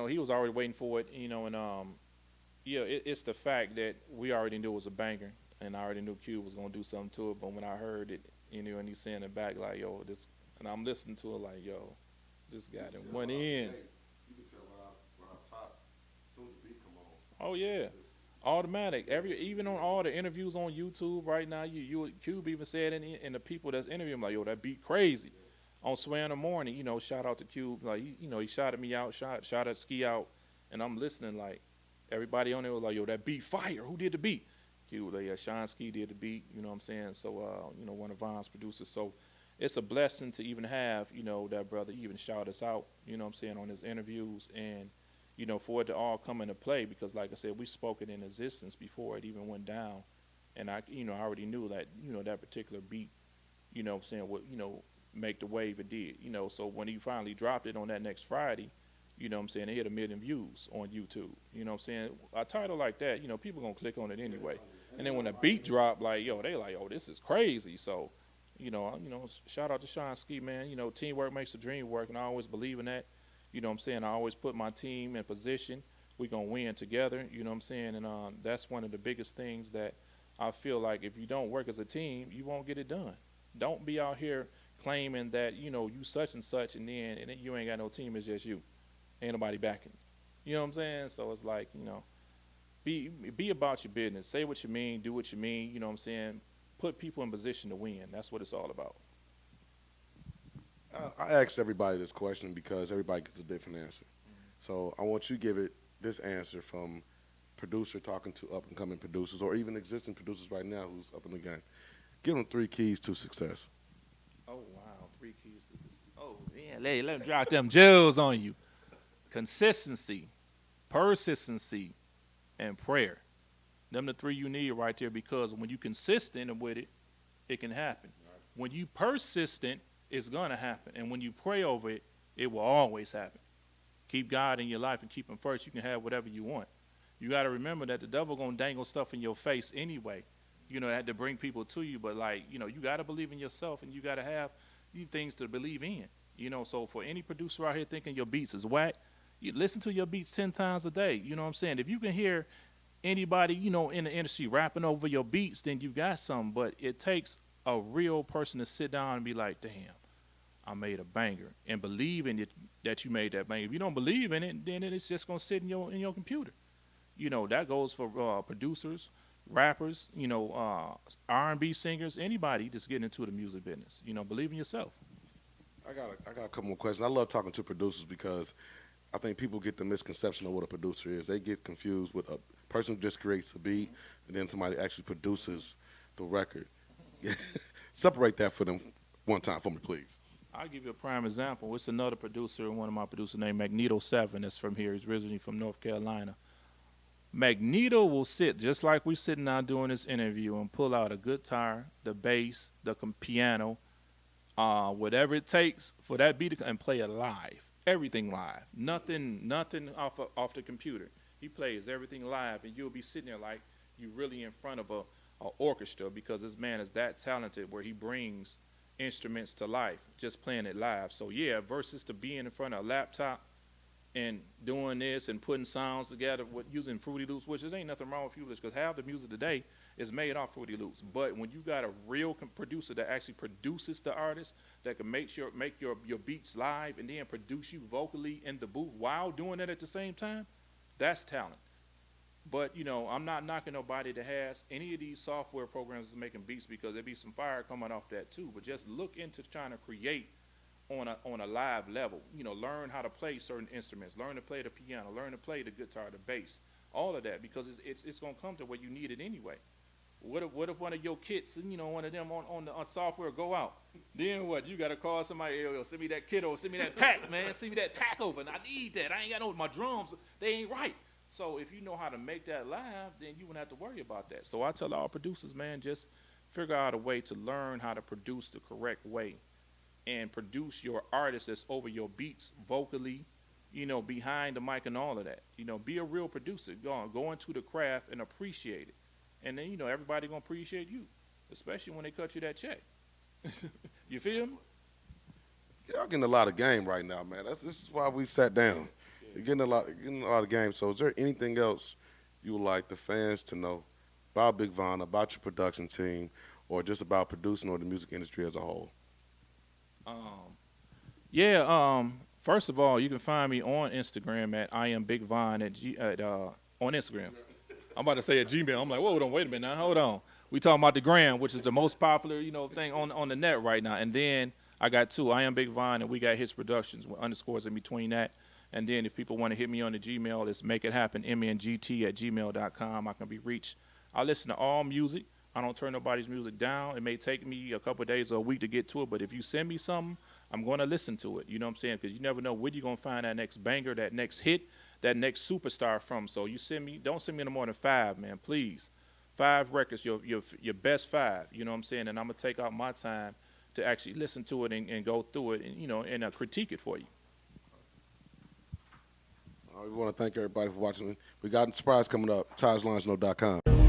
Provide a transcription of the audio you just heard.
he was already waiting for it, and yeah, it's the fact that we already knew it was a banger, and I already knew Cube was gonna do something to it. But when I heard it, and he's saying it back like, yo, this, and I'm listening to it like, yo, this guy done went in. You can tell right off top, as soon as the beat come on, Oh yeah, automatic. Even on all the interviews on YouTube right now, you Cube even said in the people that's interviewing him like, yo, that beat crazy. On Sway in the Morning, shout out to Cube, like he shouted me out, shot at Ski out, and I'm listening like everybody on there was like, yo, that beat fire. Who did the beat? Cube, like, yeah, Sean Ski did the beat. You know what I'm saying? So one of Von's producers. So it's a blessing to even have that brother even shout us out. You know what I'm saying, on his interviews, and for it to all come into play, because like I said, we spoke it in existence before it even went down, and I already knew that that particular beat, what I'm saying, would make the wave it did. So when he finally dropped it on that next Friday, what I'm saying, it hit 1 million views on YouTube. You know what I'm saying? A title like that, people gonna click on it anyway. And then when the beat dropped, like, yo, they like, oh, this is crazy. So, shout out to Sean Ski, man. Teamwork makes the dream work, and I always believe in that. You know what I'm saying? I always put my team in position. We're going to win together, you know what I'm saying? And that's one of the biggest things that I feel like if you don't work as a team, you won't get it done. Don't be out here claiming that, you such and such, and then you ain't got no team, it's just you. Ain't nobody backing. You know what I'm saying? So it's like, be about your business. Say what you mean, do what you mean, you know what I'm saying? Put people in position to win. That's what it's all about. I asked everybody this question because everybody gets a different answer. So I want you to give it this answer from producer talking to up and coming producers, or even existing producers right now who's up in the game. Give them 3 keys to success. Oh wow, 3 keys to this. Oh man, let me drop them jewels on you. Consistency, persistency, and prayer. Them the 3 you need right there, because when you consistent with it, it can happen. Right. When you persistent, it's gonna happen. And when you pray over it, it will always happen. Keep God in your life and keep him first. You can have whatever you want. You got to remember that the devil gonna dangle stuff in your face anyway. That to bring people to you. But like, you got to believe in yourself, and you got to have these things to believe in. So for any producer out here thinking your beats is whack, you listen to your beats 10 times a day. You know what I'm saying? If you can hear anybody, in the industry rapping over your beats, then you got something. But it takes a real person to sit down and be like, damn, I made a banger, and believe in it that you made that banger. If you don't believe in it, then it's just gonna sit in your computer. That goes for producers, rappers, R&B singers, anybody that's getting into the music business. Believe in yourself. I got a couple more questions. I love talking to producers because I think people get the misconception of what a producer is. They get confused with a person who just creates a beat, and then somebody actually produces the record. Separate that for them one time for me, please. I'll give you a prime example. It's another producer, one of my producers named Magneto7 that's from here. He's originally from North Carolina. Magneto will sit just like we're sitting now doing this interview and pull out a guitar, the bass, the piano, whatever it takes for that beat and play it live. Everything live. Nothing off the computer. He plays everything live, and you'll be sitting there like you're really in front of a orchestra, because this man is that talented where he brings instruments to life just playing it live. So yeah, versus to being in front of a laptop and doing this and putting sounds together with using Fruity Loops, which there ain't nothing wrong with Fruity Loops, because half the music today is made off Fruity Loops. But when you got a real producer that actually produces the artist, that can make your beats live and then produce you vocally in the booth while doing it at the same time, that's talent. But, I'm not knocking nobody that has any of these software programs that's making beats, because there'd be some fire coming off that too. But just look into trying to create on a live level. Learn how to play certain instruments, learn to play the piano, learn to play the guitar, the bass, all of that, because it's going to come to where you need it anyway. What if one of your kits, one of them on software go out? Then what? You got to call somebody, yo, send me that kit, or send me that pack, man. Send me that pack over, and I need that. I ain't got my drums, they ain't right. So if you know how to make that live, then you wouldn't have to worry about that. So I tell all producers, man, just figure out a way to learn how to produce the correct way, and produce your artist that's over your beats vocally, behind the mic and all of that. Be a real producer. Go into the craft and appreciate it. And then, everybody going to appreciate you, especially when they cut you that check. You feel me? Y'all getting a lot of game right now, man. This is why we sat down. You're getting a lot of games. So, is there anything else you would like the fans to know about Big Von, about your production team, or just about producing or the music industry as a whole? Um, yeah. First of all, you can find me on Instagram at I am Big Vine on Instagram. I'm about to say at Gmail. I'm like, whoa, hold on, wait a minute now, hold on. We talking about the gram, which is the most popular, thing on the net right now. And then I got two. I am Big Vine, and we got Hits Productions with underscores in between that. And then if people want to hit me on the Gmail, it's make it happen, mngt@gmail.com. I can be reached. I listen to all music. I don't turn nobody's music down. It may take me a couple of days or a week to get to it, but if you send me something, I'm going to listen to it. You know what I'm saying? Because you never know where you're going to find that next banger, that next hit, that next superstar from. So you don't send me no more than 5, man, please. 5 records, your best 5. You know what I'm saying? And I'm gonna take out my time to actually listen to it and go through it and critique it for you. We want to thank everybody for watching. We got a surprise coming up. TajLongino.com.